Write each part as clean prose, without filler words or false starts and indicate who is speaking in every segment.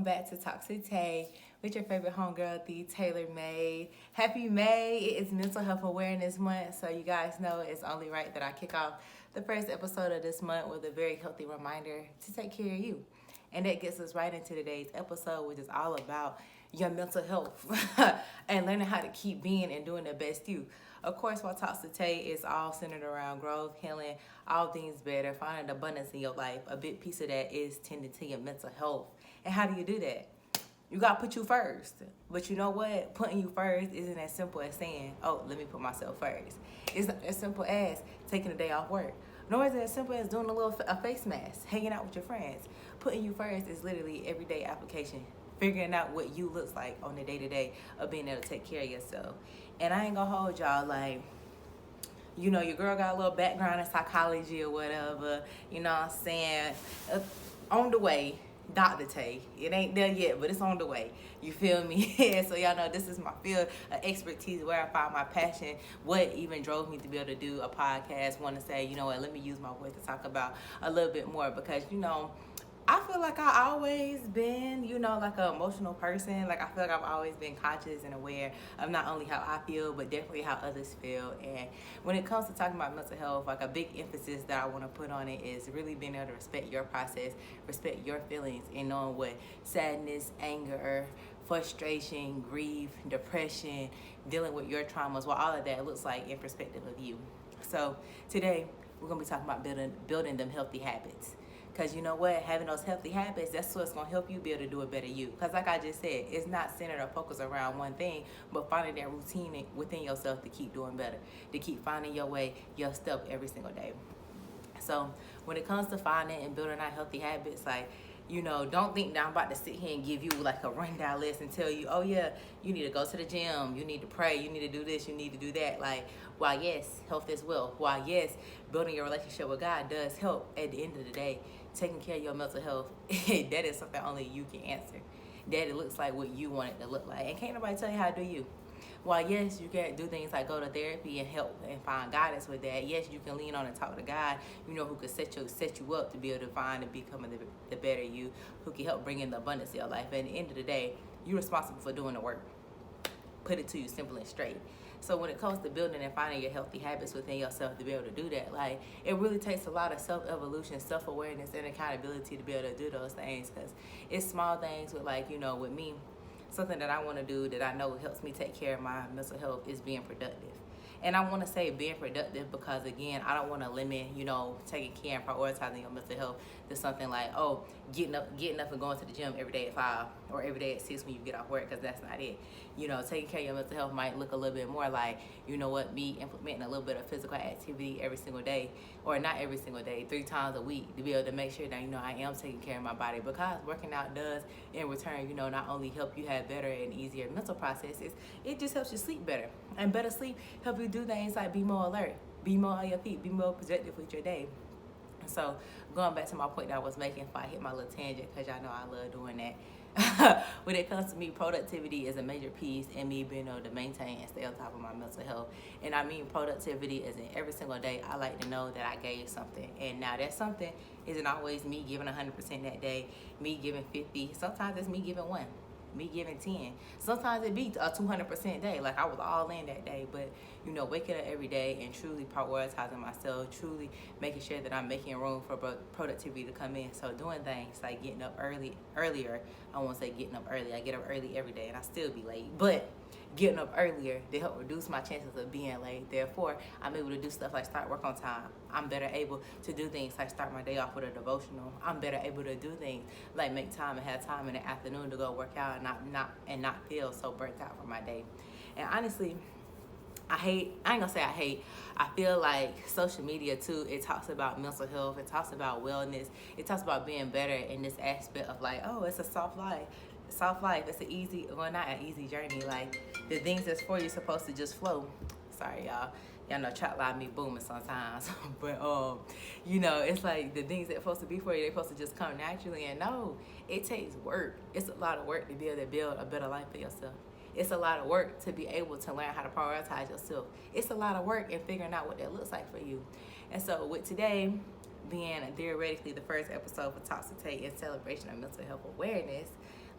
Speaker 1: welcome back to Toxic Tay with your favorite homegirl, the Taylor Made. Happy May! It is Mental Health Awareness Month, so you guys know it's only right that I kick off the first episode of this month with a very healthy reminder to take care of you. And that gets us right into today's episode, which is all about your mental health and learning how to keep being and doing the best you. Of course, while Toxic Tay is all centered around growth, healing, all things better, finding abundance in your life. A big piece of that is tending to your mental health. And how do you do that? You gotta put you first. But you know what? Putting you first isn't as simple as saying, oh, let me put myself first. It's not as simple as taking a day off work. Nor is it as simple as doing a face mask, hanging out with your friends. Putting you first is literally everyday application. Figuring out what you looks like on the day-to-day of being able to take care of yourself. And I ain't gonna hold y'all like, you know, your girl got a little background in psychology or whatever, you know what I'm saying? On the way, Dr. Tay. It ain't there yet, but it's on the way. You feel me? So y'all know this is my field of expertise, where I found my passion, what even drove me to be able to do a podcast. Want to say, you know what, let me use my voice to talk about a little bit more because, you know, I feel like I always been, you know, like an emotional person. Like I feel like I've always been conscious and aware of not only how I feel, but definitely how others feel. And when it comes to talking about mental health, like a big emphasis that I want to put on it is really being able to respect your process, respect your feelings, and knowing what sadness, anger, frustration, grief, depression, dealing with your traumas, what all of that looks like in perspective of you. So today we're going to be talking about building them healthy habits. Because you know what, having those healthy habits, that's what's going to help you be able to do a better you. Because like I just said, it's not centered or focused around one thing, but finding that routine within yourself to keep doing better, to keep finding your way, your step every single day. So when it comes to finding and building out healthy habits, like, you know, don't think that I'm about to sit here and give you like a rundown list and tell you, oh yeah, you need to go to the gym, you need to pray, you need to do this, you need to do that. Like, while yes, health is wealth, while yes, building your relationship with God does help, at the end of the day, taking care of your mental health, that is something only you can answer. That it looks like what you want it to look like. And can't nobody tell you how to do you. While yes, you can do things like go to therapy and help and find guidance with that. Yes, you can lean on and talk to God, you know, who could set you up to be able to find and become the better you, who can help bring in the abundance of your life. And at the end of the day, you're responsible for doing the work. Put it to you simple and straight. So when it comes to building and finding your healthy habits within yourself to be able to do that, like, it really takes a lot of self-evolution, self-awareness, and accountability to be able to do those things. Because it's small things with, like, you know, with me, something that I want to do that I know helps me take care of my mental health is being productive. And I want to say being productive because, again, I don't want to limit, you know, taking care and prioritizing your mental health to something like, oh, getting up and going to the gym every day at 5 or every day at 6 when you get off work, because that's not it. You know, taking care of your mental health might look a little bit more like, you know what, me implementing a little bit of physical activity every single day, or not every single day, 3 times a week, to be able to make sure that, you know, I am taking care of my body, because working out does, in return, you know, not only help you have better and easier mental processes, it just helps you sleep better. And better sleep help you do things like be more alert, be more on your feet, be more productive with your day. So going back to my point that I was making before I hit my little tangent, because y'all know I love doing that. When it comes to me, productivity is a major piece in me being able to maintain and stay on top of my mental health. And I mean productivity is in every single day. I like to know that I gave something. And now that something isn't always me giving 100% that day, me giving 50. Sometimes it's me giving 1. Me giving 10. Sometimes it be a 200% day, like I was all in that day. But, you know, waking up every day and truly prioritizing myself, truly making sure that I'm making room for productivity to come in. So doing things like getting up earlier. I won't say getting up early. I get up early every day and I still be late. But getting up earlier to help reduce my chances of being late. Therefore, I'm able to do stuff like start work on time. I'm better able to do things like start my day off with a devotional. I'm better able to do things like make time and have time in the afternoon to go work out and not feel so burnt out from my day. And honestly, I feel like social media too, it talks about mental health, it talks about wellness, it talks about being better in this aspect of like, oh, it's a soft life. It's an easy, well, not an easy journey. Like, the things that's for you supposed to just flow. Sorry, y'all know chat line me booming sometimes. But you know, it's like the things that supposed to be for you, they're supposed to just come naturally. And no, it takes work. It's a lot of work to be able to build a better life for yourself. It's a lot of work to be able to learn how to prioritize yourself. It's a lot of work in figuring out what that looks like for you. And so with today being theoretically the first episode for Toxic Tay in celebration of mental health awareness,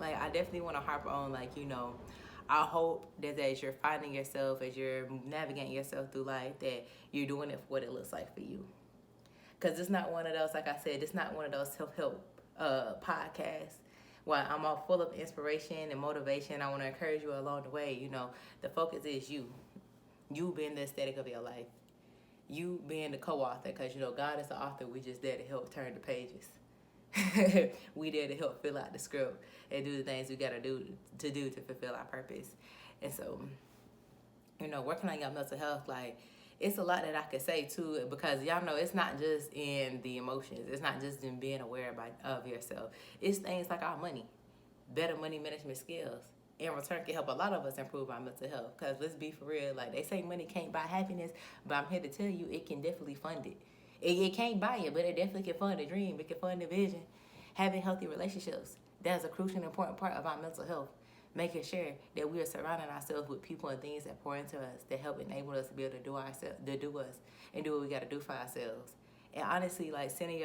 Speaker 1: Like, I definitely want to harp on, like, I hope that as you're finding yourself, as you're navigating yourself through life, that you're doing it for what it looks like for you. Because it's not one of those, like I said, it's not one of those self-help podcasts. While I'm all full of inspiration and motivation, I want to encourage you along the way. The focus is you. You being the aesthetic of your life. You being the co-author, because God is the author. We just there to help turn the pages. We there to help fill out the script and do the things we gotta do to fulfill our purpose. And so, working on your mental health, like, it's a lot that I could say too, because y'all know it's not just in the emotions. It's not just in being aware of yourself. It's things like our money, better money management skills. In return, can help a lot of us improve our mental health. Because let's be for real, like, they say money can't buy happiness, but I'm here to tell you it can definitely fund it. It can't buy it, but it definitely can fund a dream. It can fund a vision. Having healthy relationships, that's a crucial and important part of our mental health. Making sure that we are surrounding ourselves with people and things that pour into us, that help enable us to be able to do us and do what we got to do for ourselves. And honestly, like, centering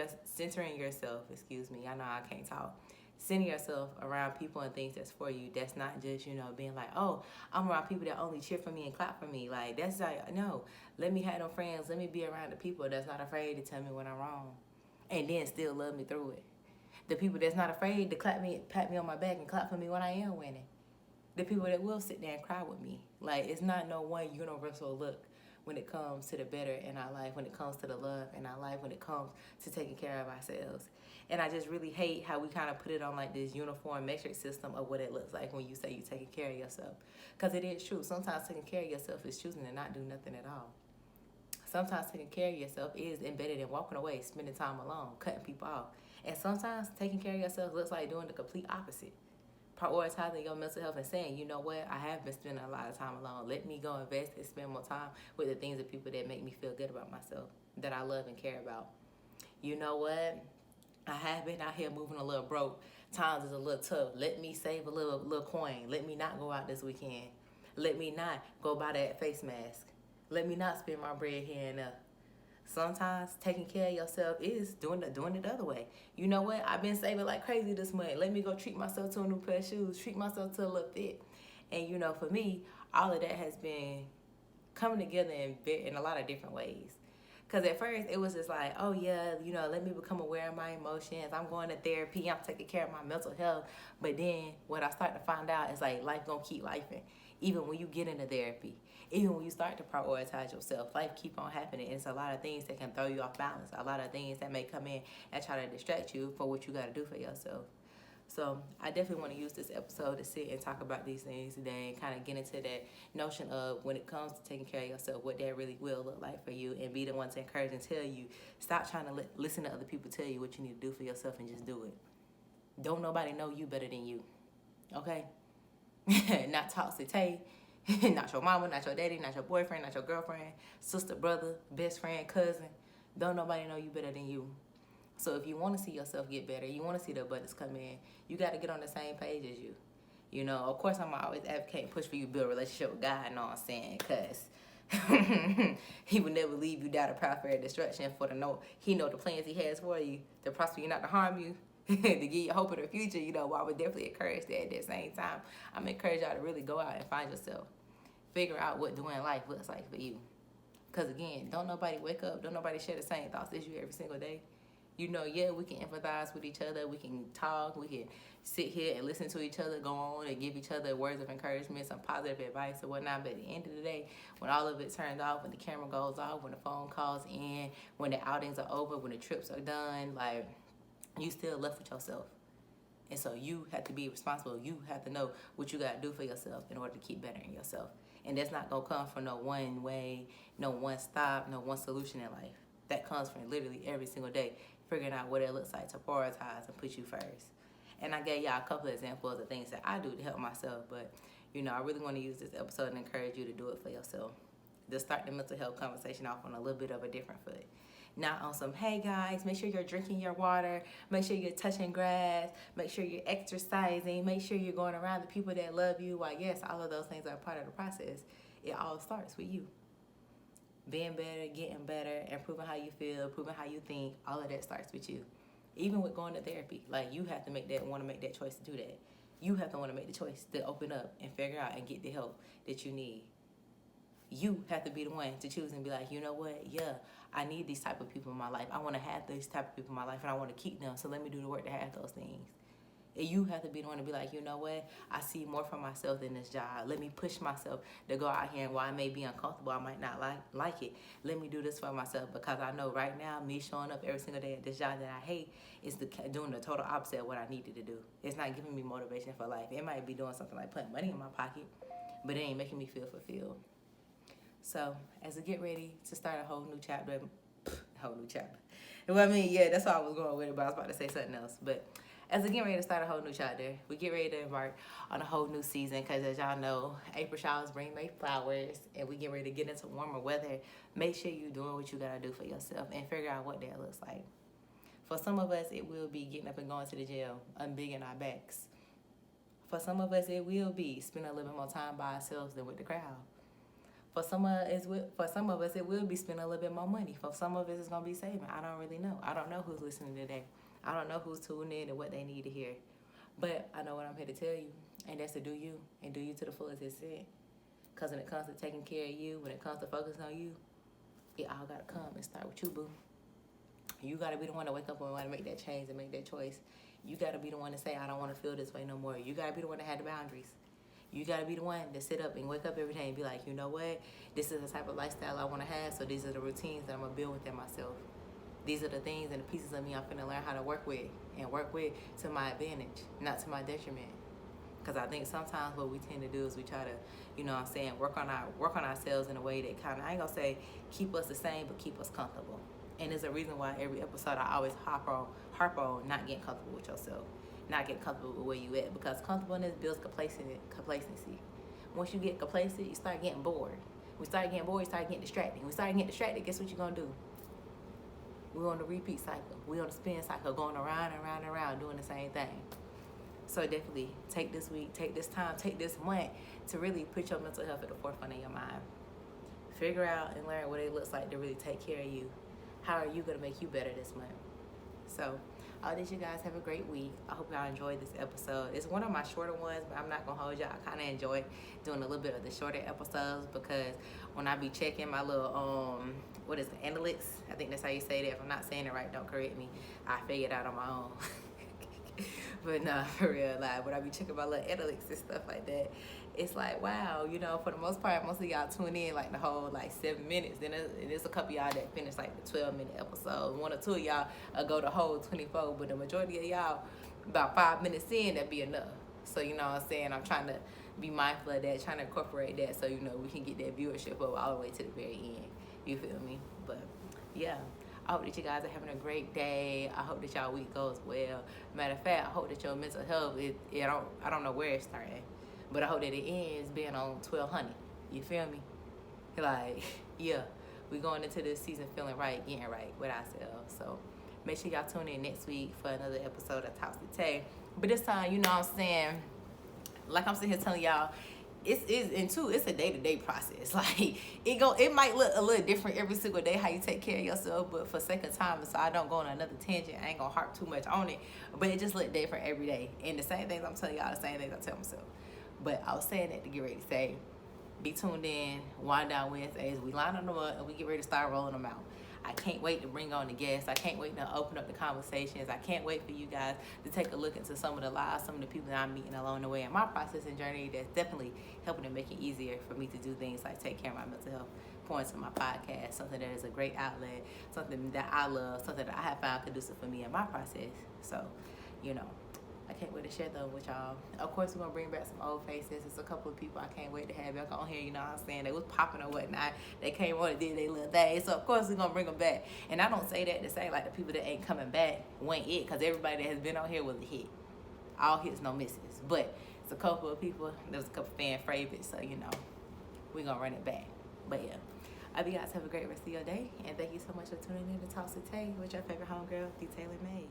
Speaker 1: yourself, I know I can't talk. Centering yourself around people and things that's for you. That's not just, being like, oh, I'm around people that only cheer for me and clap for me. Like, that's like, no. Let me have them friends. Let me be around the people that's not afraid to tell me when I'm wrong. And then still love me through it. The people that's not afraid to pat me on my back and clap for me when I am winning. The people that will sit there and cry with me. Like, it's not no one universal look when it comes to the better in our life, when it comes to the love in our life, when it comes to taking care of ourselves. And I just really hate how we kind of put it on like this uniform metric system of what it looks like when you say you're taking care of yourself. Because it is true. Sometimes taking care of yourself is choosing to not do nothing at all. Sometimes taking care of yourself is embedded in walking away, spending time alone, cutting people off. And sometimes taking care of yourself looks like doing the complete opposite. Prioritizing your mental health and saying, you know what, I have been spending a lot of time alone. Let me go invest and spend more time with the things and people that make me feel good about myself, that I love and care about. You know what? I have been out here moving a little broke. Times is a little tough. Let me save a little coin. Let me not go out this weekend. Let me not go buy that face mask. Let me not spend my bread here and there. Sometimes taking care of yourself is doing it the other way. You know what? I've been saving like crazy this month. Let me go treat myself to a new pair of shoes. Treat myself to a little fit. And for me, all of that has been coming together in a lot of different ways. Because at first, it was just like, oh, yeah, let me become aware of my emotions. I'm going to therapy. I'm taking care of my mental health. But then what I start to find out is, like, life going to keep lifing. Even when you get into therapy. Even when you start to prioritize yourself. Life keep on happening. And it's a lot of things that can throw you off balance. A lot of things that may come in and try to distract you for what you got to do for yourself. So I definitely want to use this episode to sit and talk about these things today and kind of get into that notion of when it comes to taking care of yourself, what that really will look like for you, and be the one to encourage and tell you, stop trying to listen to other people tell you what you need to do for yourself and just do it. Don't nobody know you better than you, okay? Not Toxic Tay, not your mama, not your daddy, not your boyfriend, not your girlfriend, sister, brother, best friend, cousin. Don't nobody know you better than you. So if you want to see yourself get better, you want to see the abundance come in, you got to get on the same page as you. Of course, I'm always advocate and push for you to build a relationship with God, you know what I'm saying? Because he would never leave you down a path of destruction he know the plans he has for you, to prosper you, not to harm you, to give you hope in the future. I would definitely encourage that. At the same time, I'm encourage y'all to really go out and find yourself. Figure out what doing life looks like for you. Because again, don't nobody wake up, don't nobody share the same thoughts as you every single day. Yeah, we can empathize with each other. We can talk. We can sit here and listen to each other, go on and give each other words of encouragement, some positive advice or whatnot. But at the end of the day, when all of it turns off, when the camera goes off, when the phone calls in, when the outings are over, when the trips are done, like, you still left with yourself. And so you have to be responsible. You have to know what you got to do for yourself in order to keep bettering yourself. And that's not going to come from no one way, no one stop, no one solution in life. That comes from literally every single day, figuring out what it looks like to prioritize and put you first. And I gave y'all a couple of examples of things that I do to help myself, but I really want to use this episode and encourage you to do it for yourself. To start the mental health conversation off on a little bit of a different foot. Not on some, hey guys, make sure you're drinking your water, make sure you're touching grass, make sure you're exercising, make sure you're going around the people that love you. While yes, all of those things are part of the process, it all starts with you. Being better, getting better, improving how you feel, improving how you think, all of that starts with you. Even with going to therapy, like, you have to want to make that choice to do that. You have to want to make the choice to open up and figure out and get the help that you need. You have to be the one to choose and be like, you know what? Yeah, I need these type of people in my life. I want to have these type of people in my life, and I want to keep them. So let me do the work to have those things. And you have to be the one to be like, you know what? I see more for myself than this job. Let me push myself to go out here, and while I may be uncomfortable, I might not like it. Let me do this for myself, because I know right now, me showing up every single day at this job that I hate is doing the total opposite of what I needed to do. It's not giving me motivation for life. It might be doing something like putting money in my pocket, but it ain't making me feel fulfilled. So as we get ready to start a whole new chapter, Well, I mean, yeah, that's how I was going with it, but I was about to say something else. But as we get ready to start a whole new chapter, we get ready to embark on a whole new season, because as y'all know, April showers bring May flowers, and we get ready to get into warmer weather. Make sure you're doing what you gotta do for yourself and figure out what that looks like. For some of us, it will be getting up and going to the gym, unbigging our backs. For some of us, it will be spending a little bit more time by ourselves than with the crowd. For some of us, it will be spending a little bit more money. For some of us, it's going to be saving. I don't really know. I don't know who's listening today. I don't know who's tuning in and what they need to hear. But I know what I'm here to tell you, and that's to do you, and do you to the fullest extent. Because when it comes to taking care of you, when it comes to focusing on you, it all got to come and start with you, boo. You got to be the one to wake up and want to make that change and make that choice. You got to be the one to say, I don't want to feel this way no more. You got to be the one to have the boundaries. You got to be the one to sit up and wake up every day and be like, you know what? This is the type of lifestyle I want to have, so these are the routines that I'm going to build within myself. These are the things and the pieces of me I'm going to learn how to work with, and work with to my advantage, not to my detriment. Because I think sometimes what we tend to do is we try to, you know what I'm saying, work on ourselves in a way that kind of, I ain't going to say keep us the same, but keep us comfortable. And there's a reason why every episode I always harp on not getting comfortable with yourself. Not get comfortable with where you at, because comfortableness builds complacency. Once you get complacent, you start getting bored. We start getting bored, you start getting distracted. We start getting distracted, guess what you're gonna do? We're on the repeat cycle. We're on the spin cycle, going around and around and around, doing the same thing. So definitely take this week, take this time, take this month to really put your mental health at the forefront of your mind. Figure out and learn what it looks like to really take care of you. How are you gonna make you better this month? So I hope that you guys have a great week. I hope y'all enjoyed this episode. It's one of my shorter ones, but I'm not going to hold y'all. I kind of enjoy doing a little bit of the shorter episodes, because when I be checking my little, analytics, I think that's how you say that. If I'm not saying it right, don't correct me. I figure it out on my own. But nah, for real, like, when I be checking my little analytics and stuff like that, it's like, wow, you know, for the most part, most of y'all tune in like the whole 7 minutes. Then there's a couple of y'all that finish like the 12-minute episode. One or two of y'all go the whole 24, but the majority of y'all, about 5 minutes in, that'd be enough. So, you know what I'm saying? I'm trying to be mindful of that, trying to incorporate that so, you know, we can get that viewership up all the way to the very end. You feel me? But, yeah. I hope that you guys are having a great day. I hope that y'all week goes well. Matter of fact, I hope that your mental health, I don't know where it's starting, but I hope that it ends being on 1200. You feel me? Like, yeah, we going into this season feeling right, getting right with ourselves. So make sure y'all tune in next week for another episode of Talks with Tay. But this time, you know what I'm saying, like I'm sitting here telling y'all, it's a day-to-day process. Like, it might look a little different every single day how you take care of yourself, but for sake of time, so I don't go on another tangent, I ain't gonna harp too much on it, but it just look different every day. And the same things I'm telling y'all, the same things I tell myself. But I was saying that to get ready to say, be tuned in, Wind Down Wednesdays. We line them up and we get ready to start rolling them out. I can't wait to bring on the guests. I can't wait to open up the conversations. I can't wait for you guys to take a look into some of the lives, some of the people that I'm meeting along the way in my process and journey that's definitely helping to make it easier for me to do things like take care of my mental health, pour into my podcast, something that is a great outlet, something that I love, something that I have found conducive for me in my process. So, you know, I can't wait to share those with y'all. Of course, we're going to bring back some old faces. There's a couple of people I can't wait to have back on here, you know what I'm saying? They was popping or whatnot. They came on and did their little thing. So, of course, we're going to bring them back. And I don't say that to say, like, the people that ain't coming back went it, because everybody that has been on here was a hit. All hits, no misses. But it's a couple of people. There's a couple fan favorites. So, you know, we're going to run it back. But, yeah. I hope you guys have a great rest of your day. And thank you so much for tuning in to Talks with Tay with your favorite homegirl, D. Taylor May.